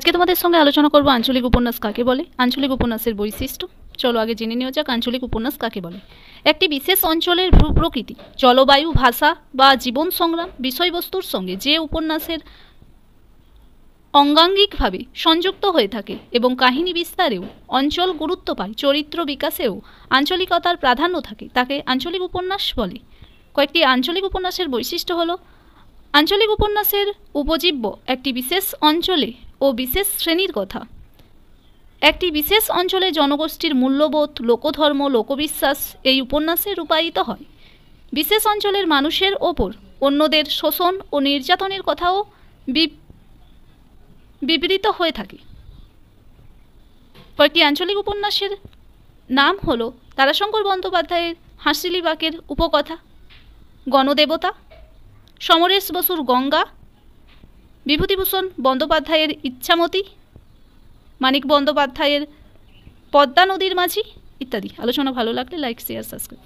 আজকে তোমাদের সঙ্গে আলোচনা করব আঞ্চলিক উপন্যাস কাকে বলে, আঞ্চলিক উপন্যাসের বৈশিষ্ট্য। চলো আগে জেনে নেওয়া যাক আঞ্চলিক উপন্যাস কাকে বলে। একটি বিশেষ অঞ্চলের ভূপ্রকৃতি, জলবায়ু, ভাষা বা জীবন সংগ্রাম বিষয়বস্তুর সঙ্গে যে উপন্যাসের অঙ্গাঙ্গিকভাবে সংযুক্ত হয়ে থাকে এবং কাহিনী বিস্তারেও অঞ্চল গুরুত্ব পায়, চরিত্র বিকাশেও আঞ্চলিকতার প্রাধান্য থাকে, তাকে আঞ্চলিক উপন্যাস বলে। কয়েকটি আঞ্চলিক উপন্যাসের বৈশিষ্ট্য হলো: আঞ্চলিক উপন্যাসের উপজীব্য একটি বিশেষ অঞ্চলে ও বিশেষ শ্রেণীর কথা। একটি বিশেষ অঞ্চলে জনগোষ্ঠীর মূল্যবোধ, লোকধর্ম, লোকবিশ্বাস এই উপন্যাসে রূপায়িত হয়। বিশেষ অঞ্চলের মানুষের ওপর অন্যদের শোষণ ও নির্যাতনের কথাও বিবৃত হয়ে থাকে। কয়েকটি আঞ্চলিক উপন্যাসের নাম হলো: তারাশঙ্কর বন্দ্যোপাধ্যায়ের হাঁসিলি বাঁকের উপকথা, গণদেবতা, সমরেশ বসুর গঙ্গা, বিভূতিভূষণ বন্দ্যোপাধ্যায়ের ইচ্ছামতি, মানিক বন্দ্যোপাধ্যায়ের পদ্মা নদীর মাঝি ইত্যাদি। আলোচনা ভালো লাগলে লাইক, শেয়ার, সাবস্ক্রাইব।